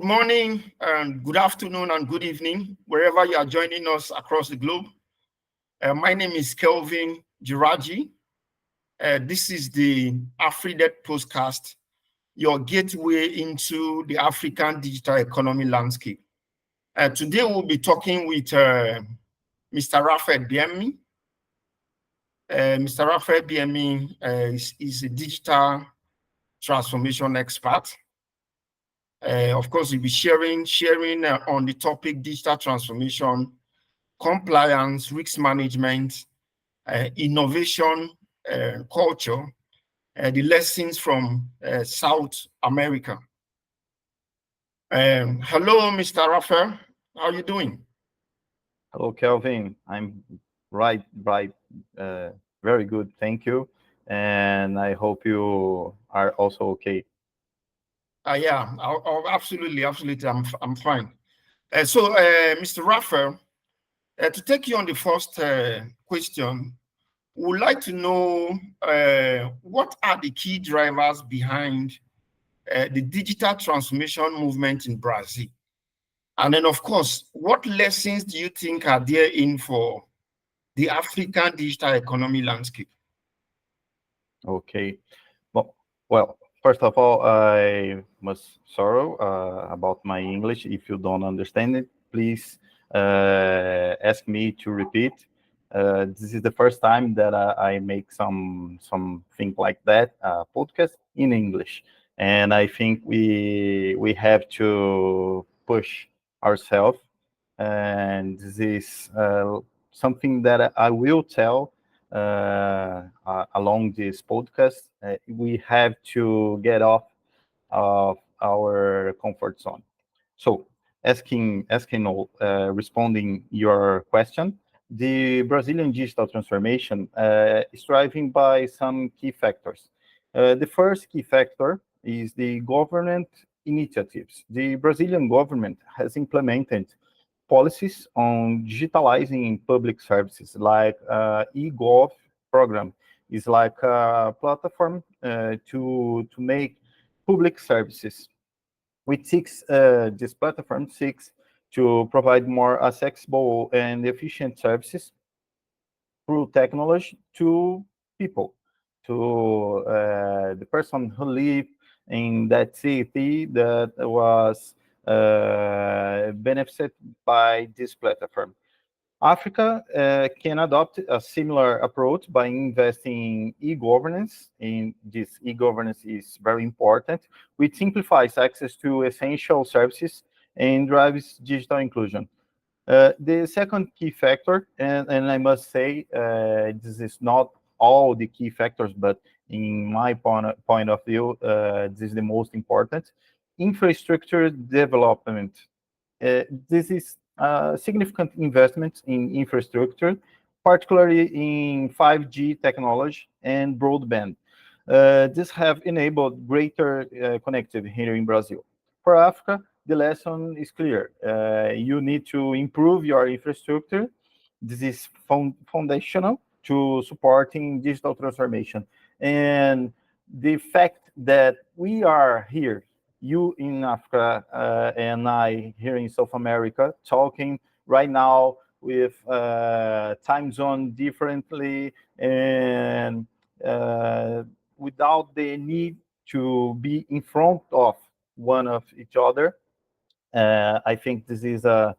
Good morning, and good afternoon, and good evening, wherever you are joining us across the globe. My name is Kelvin Giraji. This is the AfriDes Podcast, your gateway into the African digital economy landscape. Today, we'll be talking with Mr. Rafael Biemmi. Mr. Rafael Biemmi is a digital transformation expert. Of course, we'll be sharing on the topic digital transformation, compliance, risk management, innovation, culture, the lessons from South America. Hello, Mr. Rafael. How are you doing? Hello, Kelvin. I'm right, very good. Thank you. And I hope you are also okay. Yeah, absolutely. I'm fine. Mr. Rafael, to take you on the first question, we would like to know what are the key drivers behind the digital transformation movement in Brazil? And then, of course, what lessons do you think are there in for the African digital economy landscape? Okay. Well, first of all, I must sorrow about my English. If you don't understand it, please ask me to repeat. This is the first time that I make something like that, podcast in English, and I think we have to push ourselves, and this is something that I will tell along this podcast. We have to get off of our comfort zone. So, responding your question, the Brazilian digital transformation is driven by some key factors. The first key factor is the government initiatives. The Brazilian government has implemented policies on digitalizing public services, like e-gov program is like a platform to make public services. Which seeks this platform seeks to provide more accessible and efficient services through technology to people, to the person who live in that city that was benefited by this platform. Africa can adopt a similar approach by investing in e-governance. In this e-governance is very important, which simplifies access to essential services and drives digital inclusion. The second key factor, and I must say, this is not all the key factors, but in my point of view, this is the most important, infrastructure development. This is significant investment in infrastructure, particularly in 5G technology and broadband. This have enabled greater connectivity here in Brazil. For Africa, the lesson is clear. You need to improve your infrastructure. This is foundational to supporting digital transformation. And the fact that we are here, you in Africa and I here in South America, talking right now with time zone differently and without the need to be in front of one of each other. I think this is a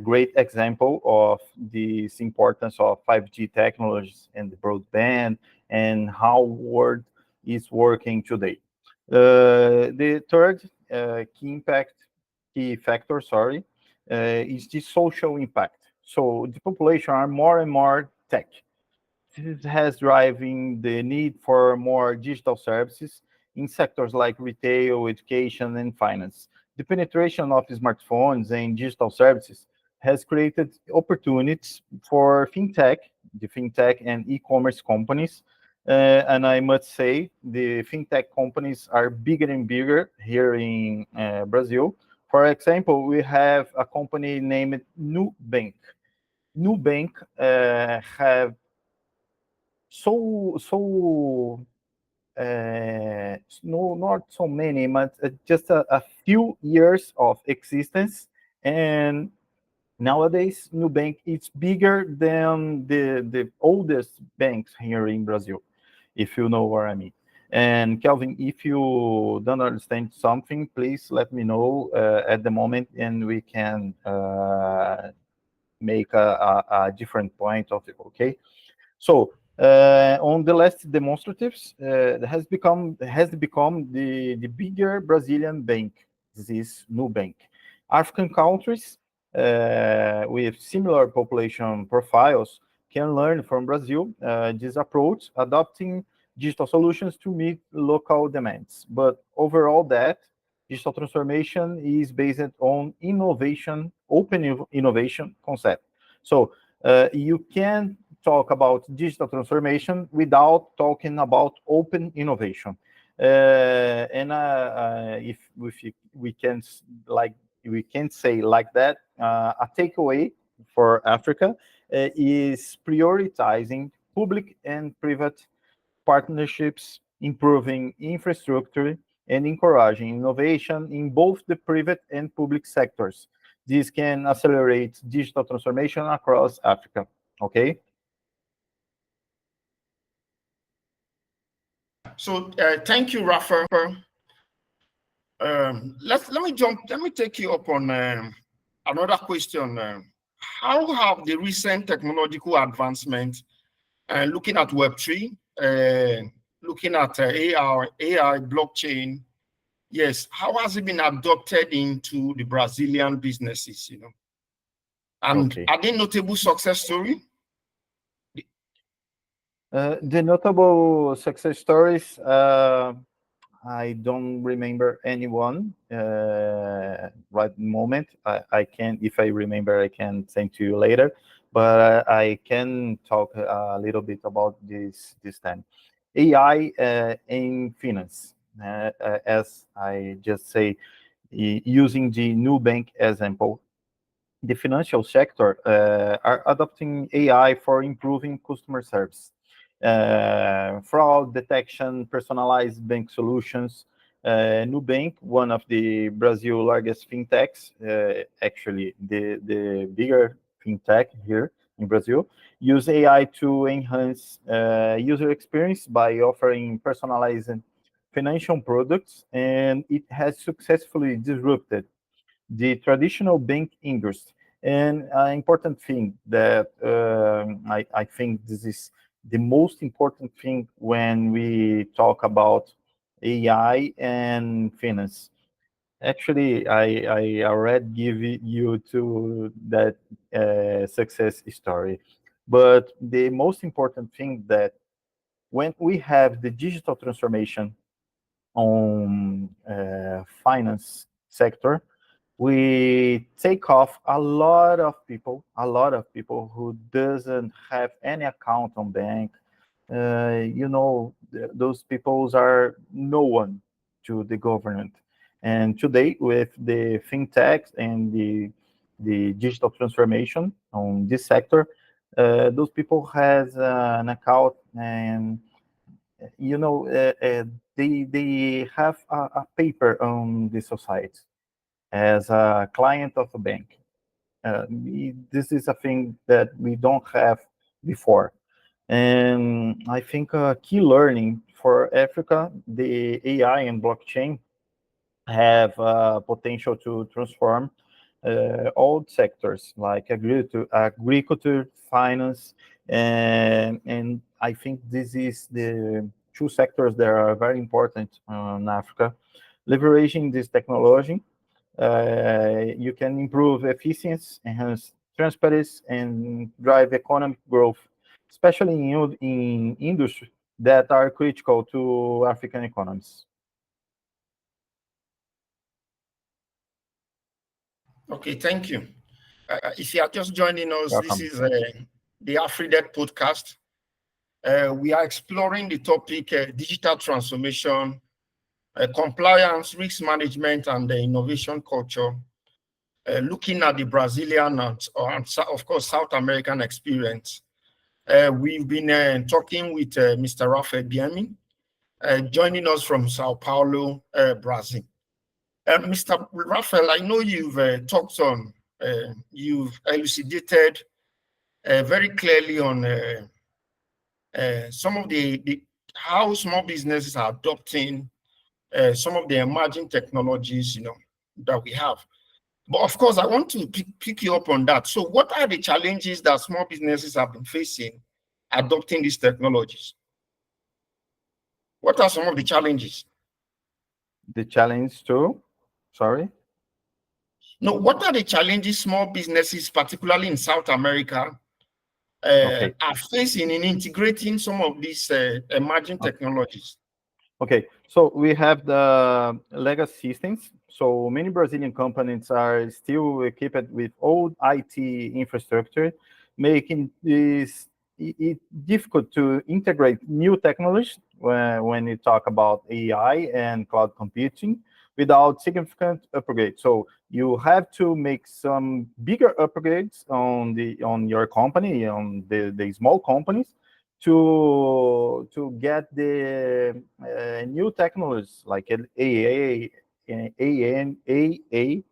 great example of this importance of 5G technologies and the broadband and how world is working today. The third key factor, is the social impact. So the population are more and more tech. This has driving the need for more digital services in sectors like retail, education, and finance. The penetration of smartphones and digital services has created opportunities for the fintech and e-commerce companies. And I must say, the fintech companies are bigger and bigger here in Brazil. For example, we have a company named Nubank. Nubank have so no, not so many, but just a few years of existence. And nowadays, Nubank is bigger than the oldest banks here in Brazil, if you know what I mean. And Kelvin, if you don't understand something, please let me know at the moment, and we can make a different point of it. Okay. So on the last demonstratives, has become the bigger Brazilian bank. This is Nubank. African countries with similar population profiles can learn from Brazil this approach, adopting digital solutions to meet local demands. But overall, that digital transformation is based on innovation, innovation concept. So you can talk about digital transformation without talking about open innovation. If we can we can say like that, a takeaway for Africa is prioritizing public and private partnerships, improving infrastructure, and encouraging innovation in both the private and public sectors. This can accelerate digital transformation across Africa. Okay. So thank you, Rafa. Let me take you up on another question. How have the recent technological advancement, looking at Web3, looking at AI, blockchain, yes, how has it been adopted into the Brazilian businesses? And Okay. are they notable success story? The notable success stories, I don't remember anyone right moment. I can, if I remember, I can send to you later. But I can talk a little bit about this time. AI in finance, as I just say, using the Nubank example. The financial sector are adopting AI for improving customer service, fraud detection, personalized bank solutions. Nubank, one of the Brazil largest fintechs, actually the bigger fintech here in Brazil, use AI to enhance user experience by offering personalized financial products, and it has successfully disrupted the traditional bank industry. And an important thing that I think this is the most important thing when we talk about AI and finance. Actually, I already give you to that success story. But the most important thing that when we have the digital transformation on finance sector, we take off a lot of people who doesn't have any account on bank. Those peoples are no one to the government. And today, with the fintechs and the digital transformation on this sector, those people has an account, and they have a paper on the society as a client of a bank. This is a thing that we don't have before. And I think a key learning for Africa, the AI and blockchain have potential to transform all sectors like agriculture, finance, and I think this is the two sectors that are very important in Africa. Leveraging this technology, you can improve efficiency, enhance transparency, and drive economic growth, especially in industry that are critical to African economies. Okay, thank you. If you are just joining us, this Welcome. is the AfriDes Podcast. We are exploring the topic digital transformation, compliance, risk management, and the innovation culture, looking at the Brazilian and of course, South American experience. We've been talking with Mr. Rafael Biemmi, joining us from Sao Paulo, Brazil. Mr. Rafael, I know you've talked on, you've elucidated very clearly on some of the how small businesses are adopting some of the emerging technologies, that we have. But of course, I want to pick you up on that. So, what are the challenges that small businesses have been facing adopting these technologies? What are some of the challenges? The challenge too. Sorry. No, what are the challenges small businesses, particularly in South America, Okay. are facing in integrating some of these emerging technologies? Okay, so we have the legacy systems. So many Brazilian companies are still equipped with old IT infrastructure, making it difficult to integrate new technologies when you talk about AI and cloud computing without significant upgrades. So you have to make some bigger upgrades on your company, on the small companies, to get the new technologies like AA, AA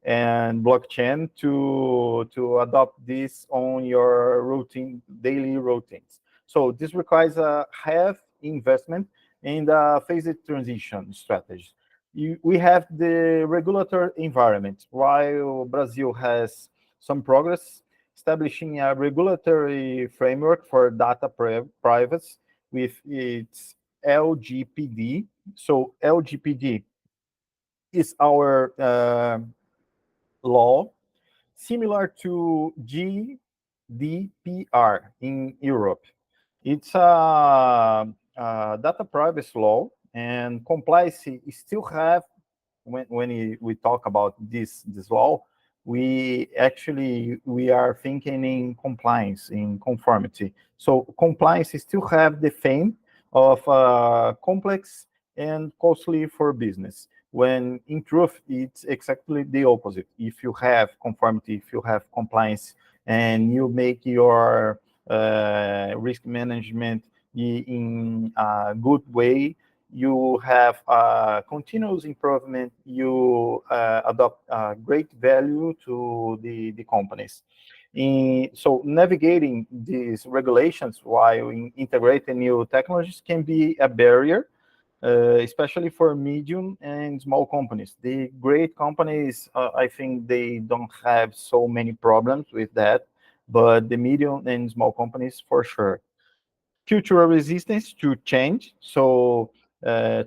and blockchain to adopt this on your routine daily routines. So this requires a heavy investment in the phased transition strategy. We have the regulatory environment. While Brazil has some progress establishing a regulatory framework for data privacy with its LGPD. So LGPD is our law similar to GDPR in Europe. It's a data privacy law, and compliance still have when we talk about this law, we are thinking in compliance, in conformity. So compliance still have the fame of complex and costly for business, when in truth it's exactly the opposite. If you have conformity, if you have compliance, and you make your risk management in a good way, you have continuous improvement, you adopt great value to the companies. So navigating these regulations while integrating new technologies can be a barrier, especially for medium and small companies. The great companies, I think they don't have so many problems with that, but the medium and small companies for sure. Cultural resistance to change. So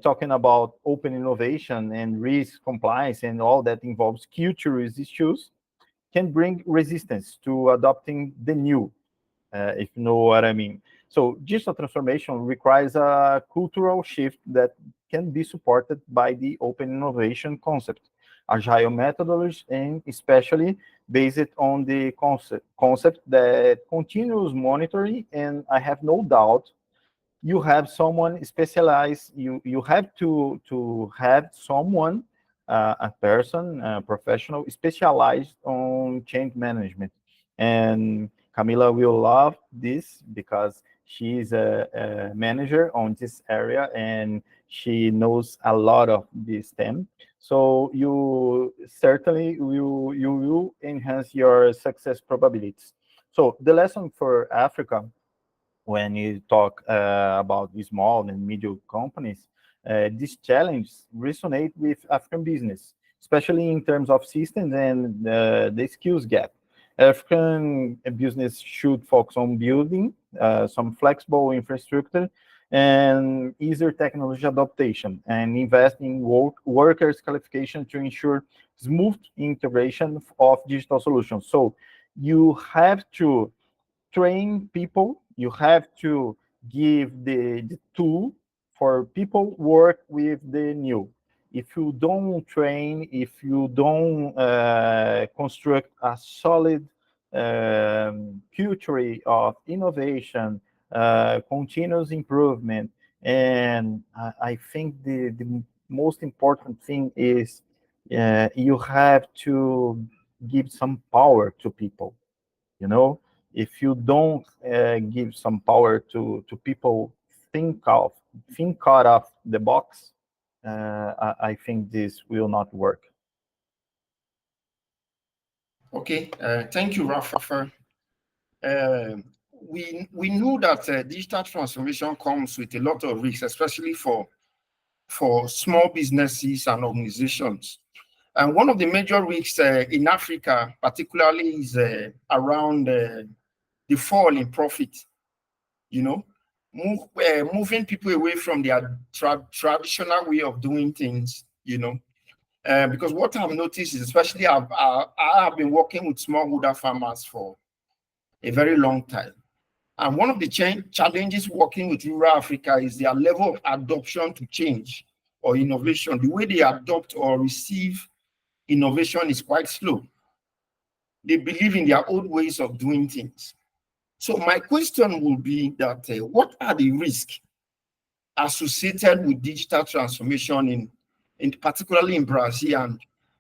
talking about open innovation and risk compliance and all that involves cultural issues can bring resistance to adopting the new, if you know what I mean. So digital transformation requires a cultural shift that can be supported by the open innovation concept, agile methodology, and especially based on the concept that continuous monitoring. And I have no doubt you have someone specialized, you have to have someone, a person, a professional specialized on change management. And Camila will love this because she is a manager on this area, and she knows a lot of this theme. So you will enhance your success probabilities. So the lesson for Africa, when you talk about the small and medium companies, this challenge resonate with African business, especially in terms of systems and the skills gap. African business should focus on building some flexible infrastructure and easier technology adaptation, and invest in workers' qualification to ensure smooth integration of digital solutions. So you have to train people, you have to give the tool for people work with the new. If you don't train, if you don't construct a solid culture of innovation, continuous improvement, and I think the most important thing is you have to give some power to people, you know. If you don't give some power to people think of think out of the box, I think this will not work. Okay, thank you, Rafa. Uh, we know that digital transformation comes with a lot of risks, especially for small businesses and organizations. And one of the major risks in Africa, particularly, is around the fall in profit. You know, moving people away from their traditional way of doing things. Because what I've noticed is, especially I have been working with smallholder farmers for a very long time. And one of the challenges working with rural Africa is their level of adoption to change or innovation. The way they adopt or receive innovation is quite slow. They believe in their old ways of doing things. So my question will be that what are the risks associated with digital transformation in particularly in Brazil, and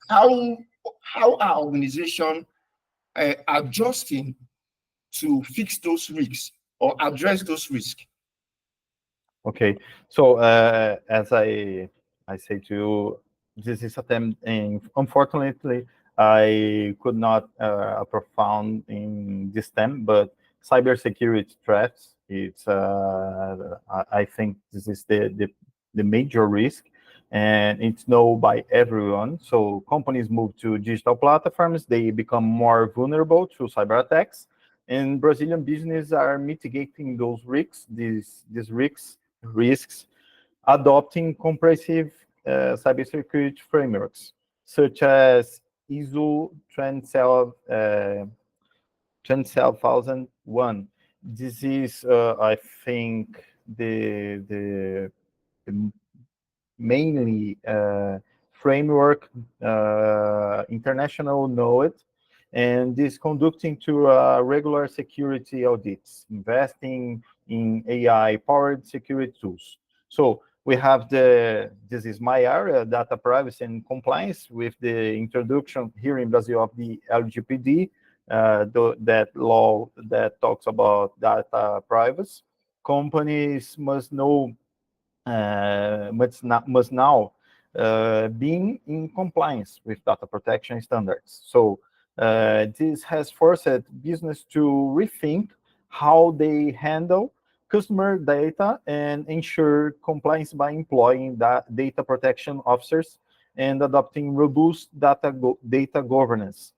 how how are organizations adjusting to fix those risks or address those risks? Okay, so as I say to you, this is a theme, and unfortunately, I could not profound in this theme, but cybersecurity threats. It's I think this is the major risk, and it's known by everyone. So companies move to digital platforms, they become more vulnerable to cyber attacks, and Brazilian businesses are mitigating those risks. These risks, adopting comprehensive cybersecurity frameworks such as ISO 27001. This is, I think, the mainly framework international know it, and is conducting to regular security audits, investing in AI powered security tools. So we have this is my area, data privacy and compliance, with the introduction here in Brazil of the LGPD, that law that talks about data privacy. Companies must know, must now being in compliance with data protection standards. So this has forced business to rethink how they handle customer data and ensure compliance by employing data protection officers and adopting robust data governance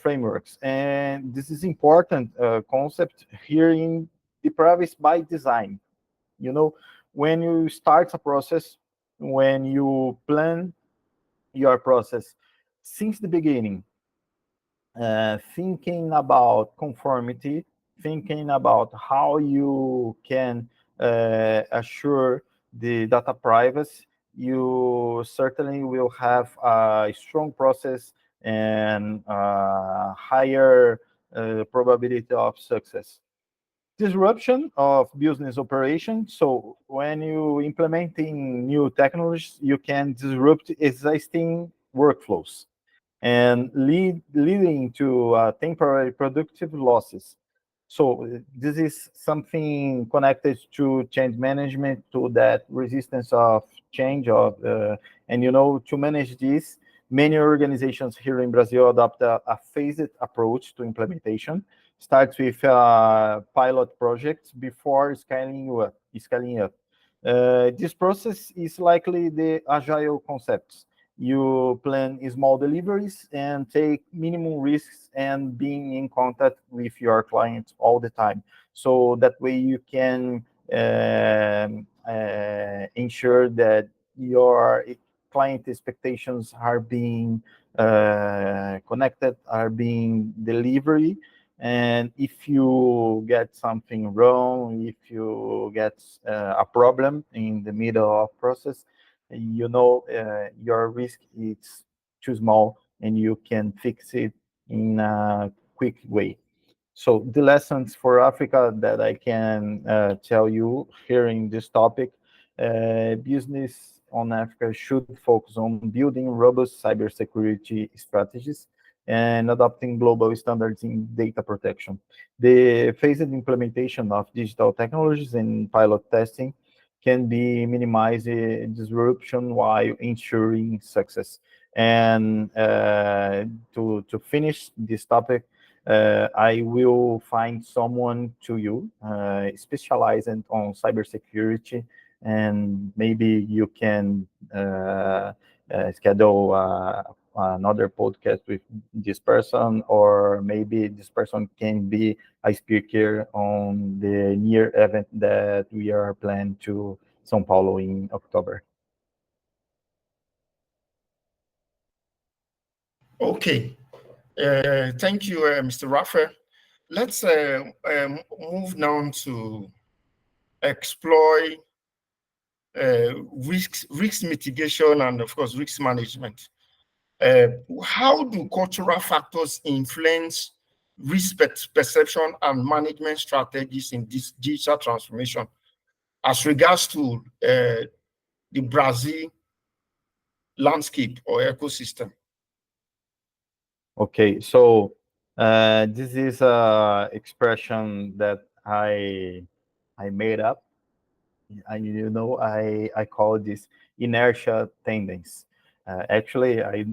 frameworks. And this is important concept here in the privacy by design. You know, when you start a process, when you plan your process since the beginning, thinking about conformity, thinking about how you can assure the data privacy, you certainly will have a strong process and higher probability of success. Disruption of business operation. So when you implementing new technologies, you can disrupt existing workflows and leading to temporary productive losses. So this is something connected to change management, to that resistance of change and to manage this, many organizations here in Brazil adopt a phased approach to implementation. Starts with pilot projects before scaling up. This process is likely the agile concepts. You plan small deliveries and take minimum risks and being in contact with your clients all the time. So that way you can ensure that your client expectations are being connected, are being delivered. And if you get something wrong, if you get a problem in the middle of process, your risk is too small and you can fix it in a quick way. So the lessons for Africa that I can tell you here in this topic, business on Africa should focus on building robust cybersecurity strategies and adopting global standards in data protection. The phased implementation of digital technologies and pilot testing can be minimize disruption while ensuring success. And to finish this topic, I will find someone to you specialized on cybersecurity, and maybe you can schedule another podcast with this person, or maybe this person can be a speaker on the near event that we are planning to São Paulo in October. Okay. Thank you, Mr. Rafael. Let's move now to explore risk mitigation and, of course, risk management. How do cultural factors influence risk perception and management strategies in this digital transformation as regards to the Brazil landscape or ecosystem? Okay, so this is a expression that I made up. I call this inertia tendency. Actually, I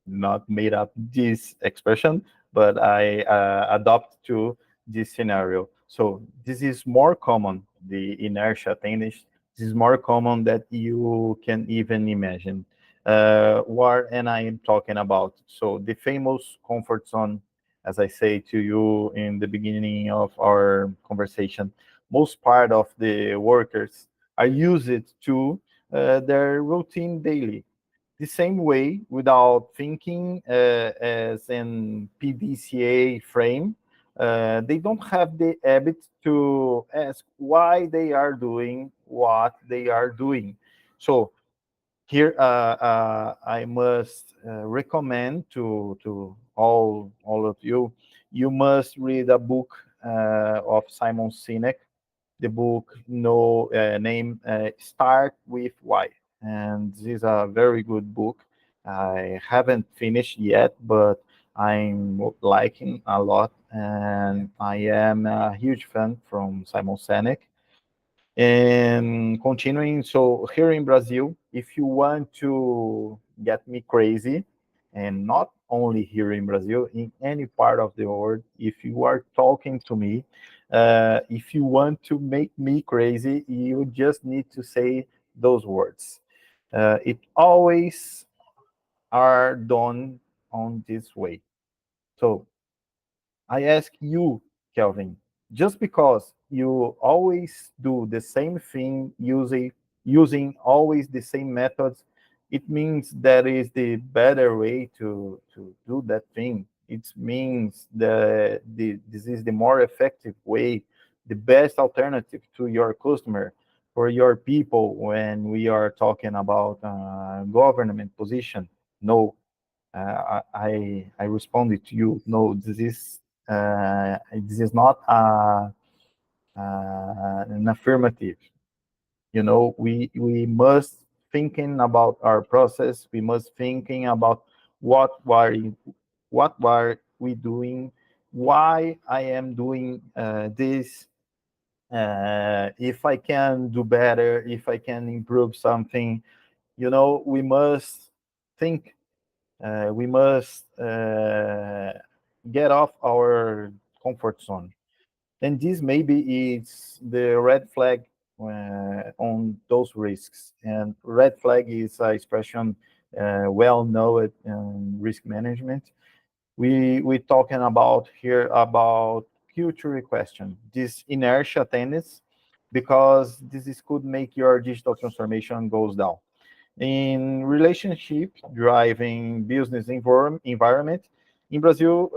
not made up this expression, but I adopt to this scenario. So this is more common. The inertia tendency. This is more common that you can even imagine. What and I am talking about. So the famous comfort zone, as I say to you in the beginning of our conversation, most part of the workers are used to their routine daily the same way without thinking as in PDCA frame. They don't have the habit to ask why they are doing what they are doing. So here I must recommend to all of you, you must read a book of Simon Sinek. The book no name Start with Why, and this is a very good book. I haven't finished yet, but I'm liking a lot, and I am a huge fan from Simon Sinek. And continuing, so here in Brazil, if you want to get me crazy, and not only here in Brazil, in any part of the world, if you are talking to me, if you want to make me crazy, you just need to say those words. It always are done on this way. So I ask you, Kelvin, just because you always do the same thing using always the same methods, it means that is the better way to do that thing. It means this is the more effective way, the best alternative to your customer, for your people when we are talking about government position. No, I responded to you. No, this is not an affirmative. We must thinking about our process. We must thinking about what are we doing, why I am doing this. If I can do better, if I can improve something, we must think. We must get off our comfort zone. And this maybe is the red flag on those risks. And red flag is a expression well known in risk management. We talking about here about culture question, this inertia tendency, because could make your digital transformation goes down. In relationship driving business environment in Brazil,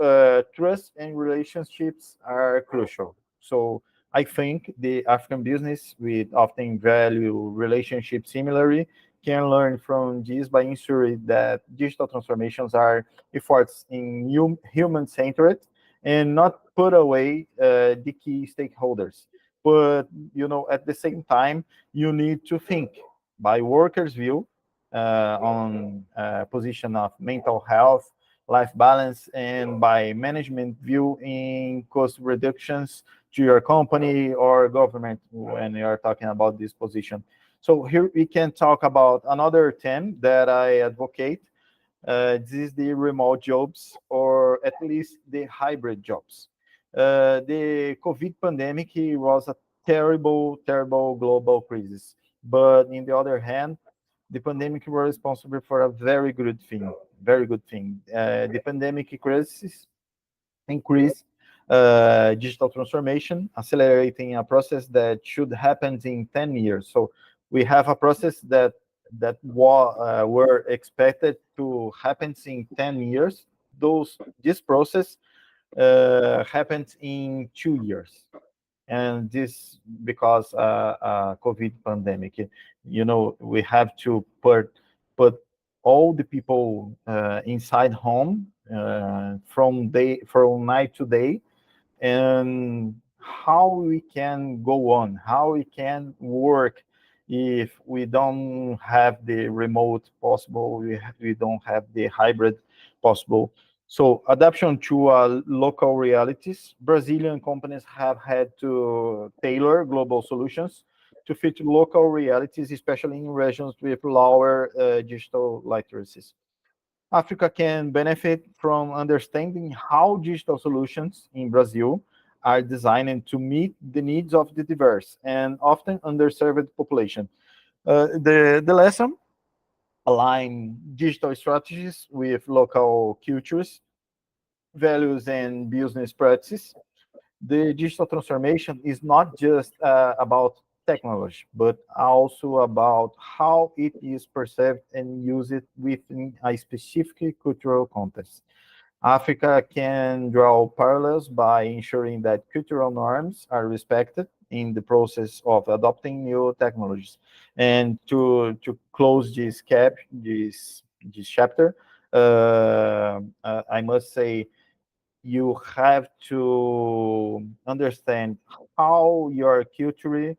trust and relationships are crucial. So I think the African business with often value relationships similarly can learn from this by ensuring that digital transformations are efforts in human centered and not put away the key stakeholders. But at the same time, you need to think by workers' view on position of mental health, life balance, and by management view in cost reductions to your company or government when you are talking about this position. So here we can talk about another theme that I advocate. This is the remote jobs, or at least the hybrid jobs. The COVID pandemic was a terrible, terrible global crisis. But in the other hand, the pandemic was responsible for a very good thing. Very good thing. The pandemic crisis increase digital transformation, accelerating a process that should happen in 10 years. So we have a process were expected to happen in 10 years. This process happened in 2 years, and this because COVID pandemic. We have to put all the people inside home from night to day, and how we can go on, how we can work if we don't have the remote possible, we don't have the hybrid possible. So adaptation to local realities, Brazilian companies have had to tailor global solutions to fit local realities, especially in regions with lower digital literacies. Africa can benefit from understanding how digital solutions in Brazil are designed to meet the needs of the diverse and often underserved population. The lesson align digital strategies with local cultures, values, and business practices. The digital transformation is not just about technology, but also about how it is perceived and used within a specific cultural context. Africa can draw parallels by ensuring that cultural norms are respected in the process of adopting new technologies. And to close this chapter, I must say you have to understand how your culture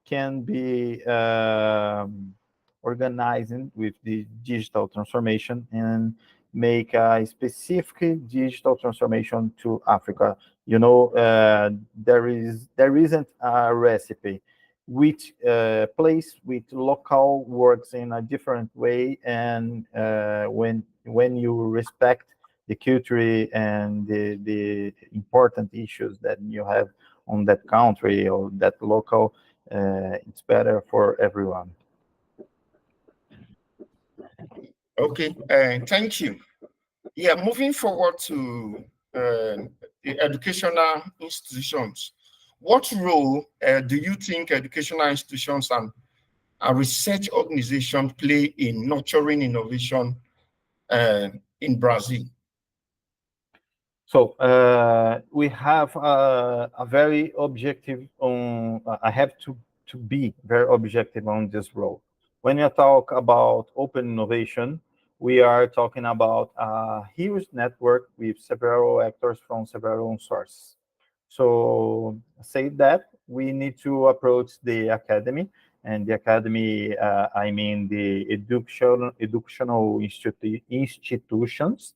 can be organizing with the digital transformation and make a specific digital transformation to Africa. There isn't a recipe. Which place with local works in a different way, and when you respect the culture and the important issues that you have on that country or that local, it's better for everyone. Okay, thank you. Yeah, moving forward to the educational institutions. What role do you think educational institutions and research organizations play in nurturing innovation in Brazil? So we have a very objective on. I have to be very objective on this role. When you talk about open innovation, we are talking about a huge network with several actors from several sources. So say that we need to approach the academy, and the academy, I mean the educational institutions,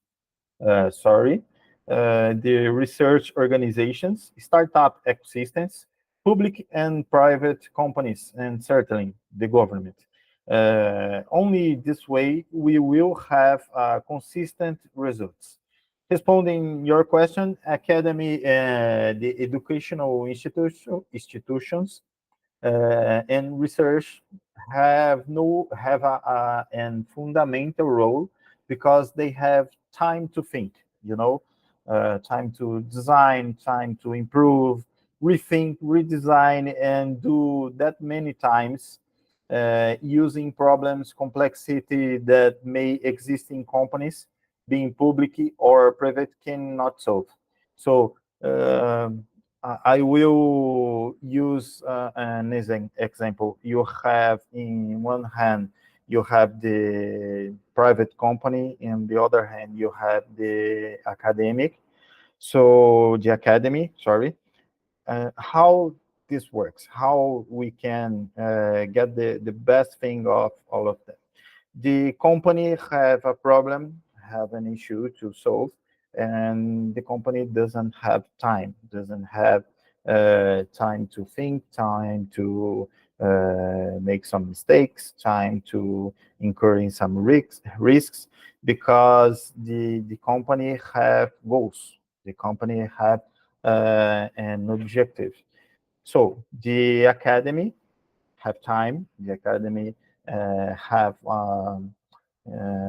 sorry, the research organizations, startup ecosystems, public and private companies, and certainly the government. Only this way we will have consistent results. Responding your question, academy, the educational institutions and research have a an fundamental role because they have time to think, time to design, time to improve, rethink, redesign, and do that many times, using problems complexity that may exist in companies being public or private cannot solve. So I will use an example. You have in one hand, you have the private company, in the other hand, you have the academic. So the academy, sorry, how this works, how we can get the best thing of all of them. The company have a problem, have an issue to solve, and the company doesn't have time, doesn't have time to think, time to make some mistakes, time to incur in some risks, because the company have goals, the company have an objective. So the academy have time, the academy have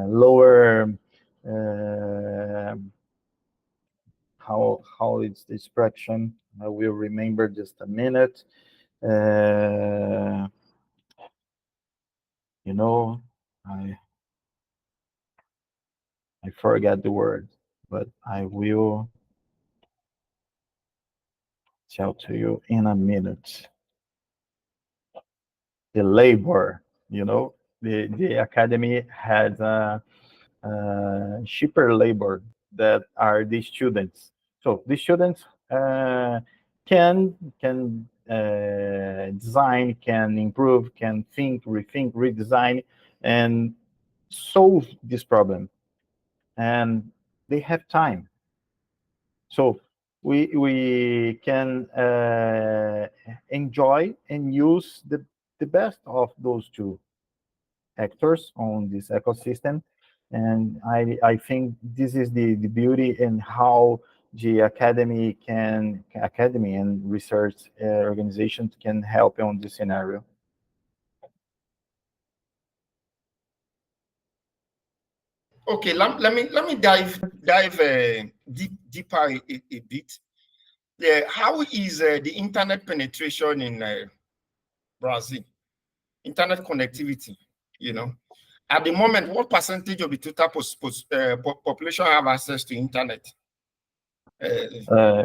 lower uh, how is the expression? I will remember just a minute. Uh, you know, I I forget the word, but I will tell to you in a minute. The labor, the academy has cheaper labor that are the students. So the students can design, can improve, can think, rethink, redesign, and solve this problem. And they have time. So we can enjoy and use the best of those two actors on this ecosystem. And I think this is the beauty in how the academy and research organizations can help on this scenario. Okay, let me dive deeper a bit. How is the internet penetration in Brazil? Internet connectivity, you know. At the moment, what percentage of the total population have access to internet? Uh,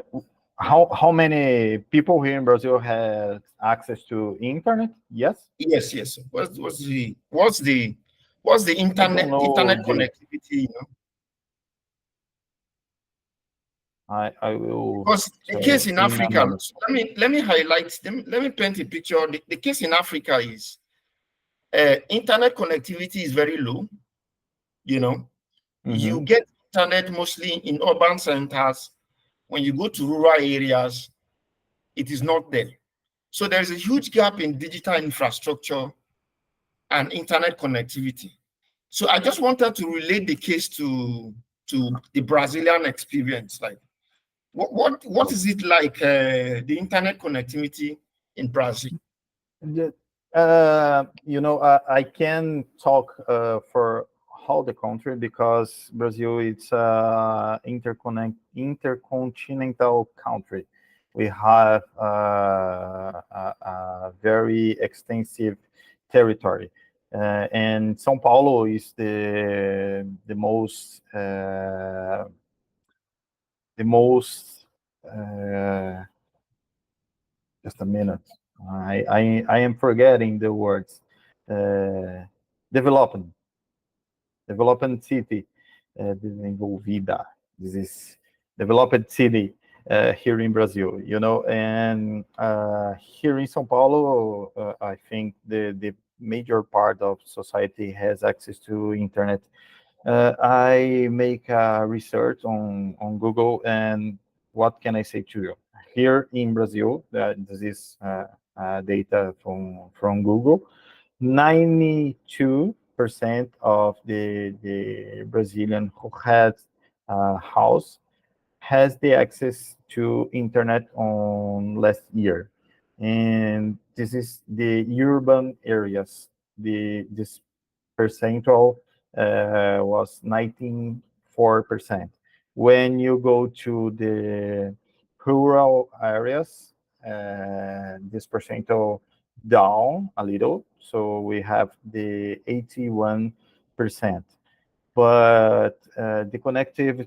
how many people here in Brazil have access to internet? Yes. Yes, yes. What's the I don't internet know the. connectivity? You know, I will because the case tell in in a Africa. minute. Let me highlight. Let me paint a picture. The case in Africa is internet connectivity is very low. You know, you Mm-hmm. get internet mostly in urban centers. When you go to rural areas, it is not there. So there's a huge gap in digital infrastructure and internet connectivity. So I just wanted to relate the case to the Brazilian experience. Like, what is it like, the internet connectivity in Brazil? I can talk for whole the country because Brazil is intercontinental country. We have a very extensive territory, and São Paulo is the most. Uh, just a minute. I am forgetting the words. Uh, development, development city, desenvolvida. This is developed city here in Brazil. And here in São Paulo, I think the major part of society has access to internet. I make research on Google, and what can I say to you? Here in Brazil, this is data from Google. 92% of the Brazilian who has a house has the access to internet on last year, and this is the urban areas. This percentile was 94%. When you go to the rural areas, this percentile down a little. So we have the 81%. But the connective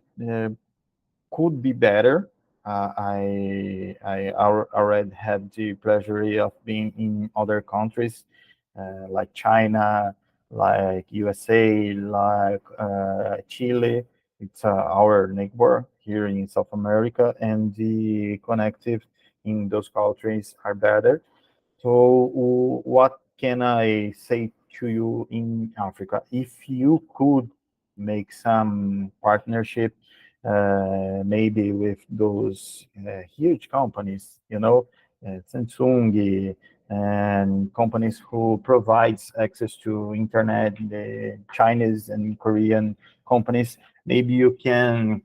could be better. I already had the pleasure of being in other countries like China, like USA, like Chile. It's our neighbor here in South America, and the connective in those countries are better. So, what can I say to you in Africa? If you could make some partnership, maybe with those huge companies, Samsung, and companies who provides access to internet, the Chinese and Korean companies. Maybe you can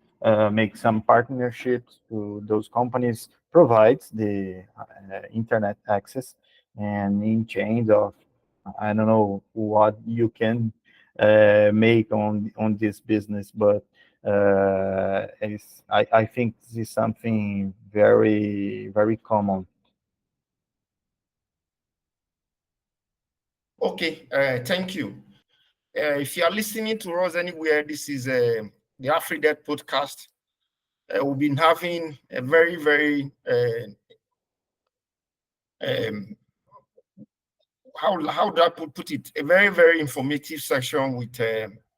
make some partnerships to those companies provides the internet access, and in change of, I don't know what you can make on this business, but I think this is something very, very common. Okay, thank you. If you are listening to us anywhere, this is the AfriDes Podcast. We've been having a very, very um, how do I put it? A very, very informative session with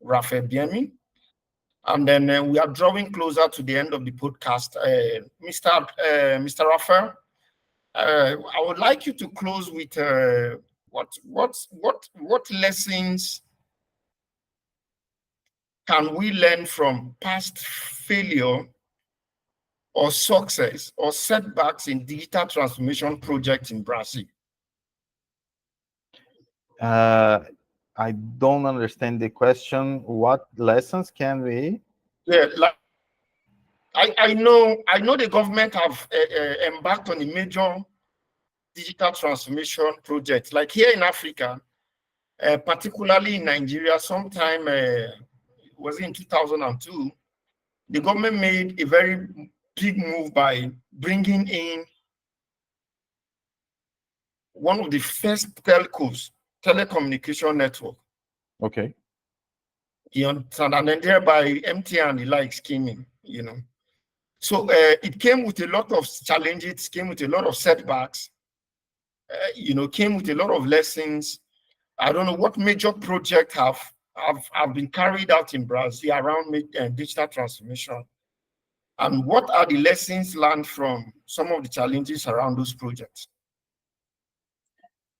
Rafael Biemmi. And then we are drawing closer to the end of the podcast. Mr. Rafael, I would like you to close with what lessons can we learn from past failure or success or setbacks in digital transformation projects in Brazil? I don't understand the question. What lessons can we? Yeah, like I know the government have embarked on a major digital transformation project. Like here in Africa, particularly in Nigeria, sometime was in 2002, the government made a very big move by bringing in one of the first telecommunication network. Okay. You understand? And then thereby MTN and the likes came in. So it came with a lot of challenges, came with a lot of setbacks, came with a lot of lessons. I don't know what major project have been carried out in Brazil around digital transformation, and what are the lessons learned from some of the challenges around those projects?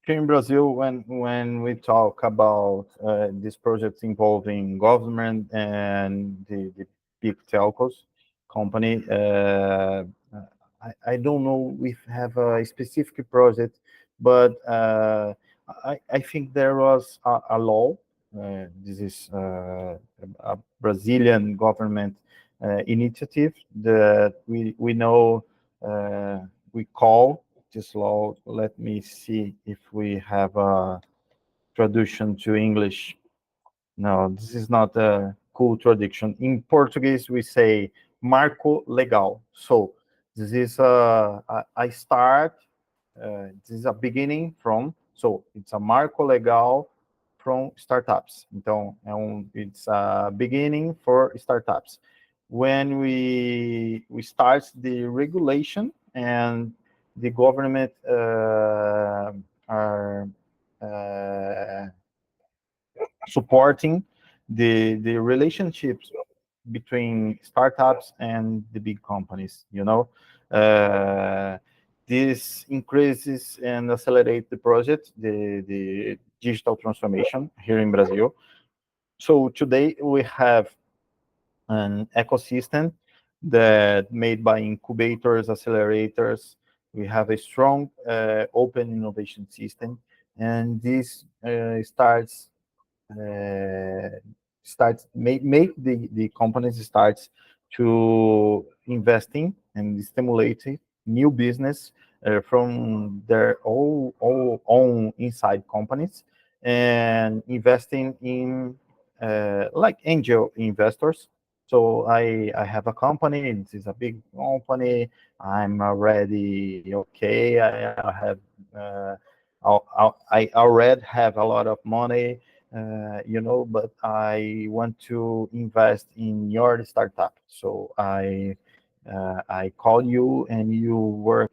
Here in Brazil, when we talk about these projects involving government and the big telcos company, I don't know if have a specific project, but I think there was a law. This is a Brazilian government initiative that we know, we call this law. Let me see if we have a traduction to English. No, this is not a cool traduction. In Portuguese, we say marco legal. So this is I start. This is a beginning from. So it's a marco legal from startups. Então, it's a beginning for startups. When we start the regulation, and the government are supporting the relationships between startups and the big companies. This increases and accelerates the project, the digital transformation here in Brazil. So today we have an ecosystem that made by incubators, accelerators. We have a strong open innovation system, and this make the companies starts to investing and stimulating new business from their own inside companies, and investing in like angel investors. So I have a company. This is a big company. I'm already okay. I have I already have a lot of money, but I want to invest in your startup. So I call you, and you work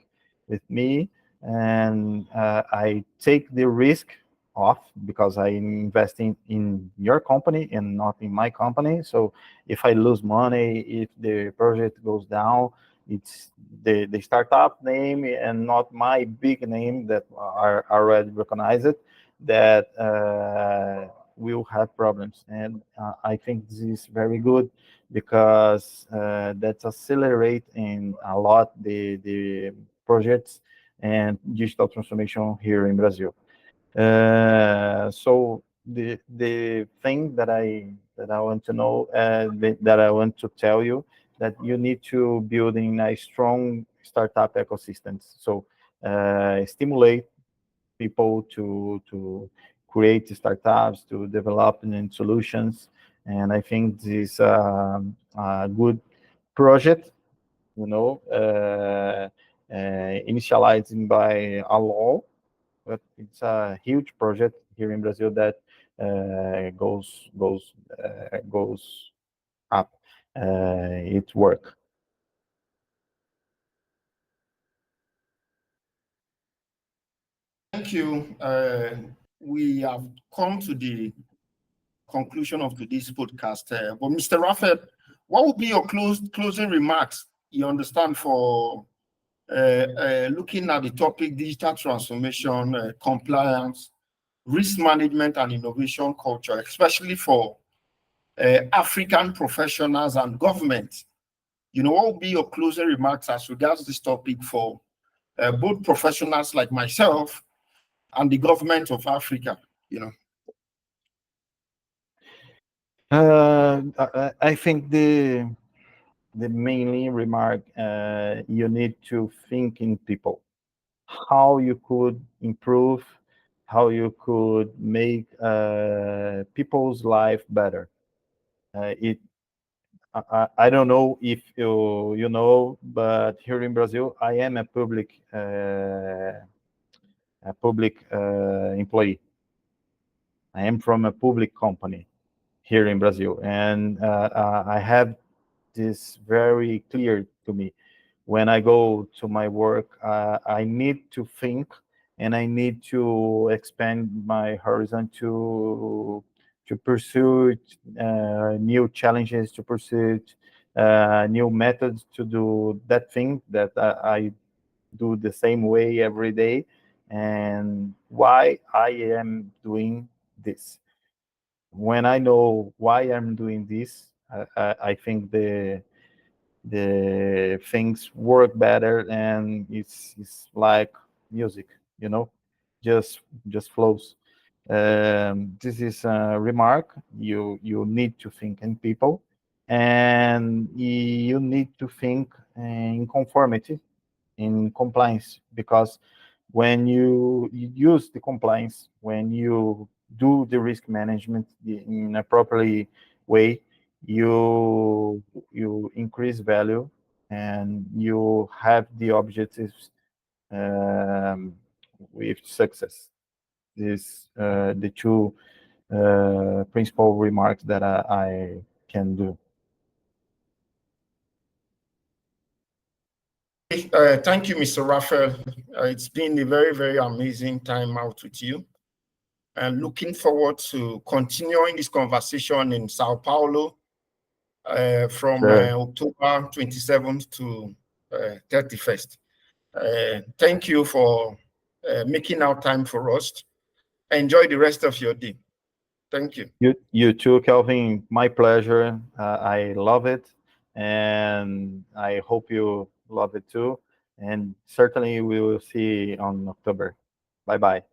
with me, and I take the risk off, because I'm investing in your company and not in my company. So if I lose money, if the project goes down, it's the startup name and not my big name that are already recognized, that will have problems. And I think this is very good because that accelerate in a lot the projects and digital transformation here in Brazil. So the thing that I want to know, that I want to tell you, that you need to build in a strong startup ecosystems. So stimulate people to create startups, to develop new solutions, and I think this a good project, initialized by a law, but it's a huge project here in Brazil that goes up. It work. Thank you. We have come to the conclusion of today's podcast. But Mr. Raphael, what would be your closing remarks? You understand, for looking at the topic digital transformation, compliance, risk management, and innovation culture, especially for African professionals and government. What would be your closing remarks as regards this topic for both professionals like myself and the government of Africa? I think the mainly remark, you need to think in people, how you could improve, how you could make people's life better. It I don't know if you know, but here in Brazil, I am a public employee. I am from a public company here in Brazil, and I have this very clear to me. When I go to my work, I need to think, and I need to expand my horizon to pursue new challenges, to pursue new methods to do that thing that I do the same way every day, and why I am doing this. When I know why I'm doing this, I think the things work better, and it's like music, you know, just flows. This is a remark. You need to think in people, and you need to think in conformity, in compliance, because when you use the compliance, when you do the risk management in a properly way, you increase value, and you have the objectives um, with success. This the two principal remarks that I can do. Thank you, Mr. Raphael. It's been a very, very amazing time out with you. And looking forward to continuing this conversation in Sao Paulo from Sure. October 27th to 31st. Thank you for making out time for us. Enjoy the rest of your day. Thank you. You too, Kelvin. My pleasure. I love it, and I hope you love it too. And certainly, we will see on October. Bye bye.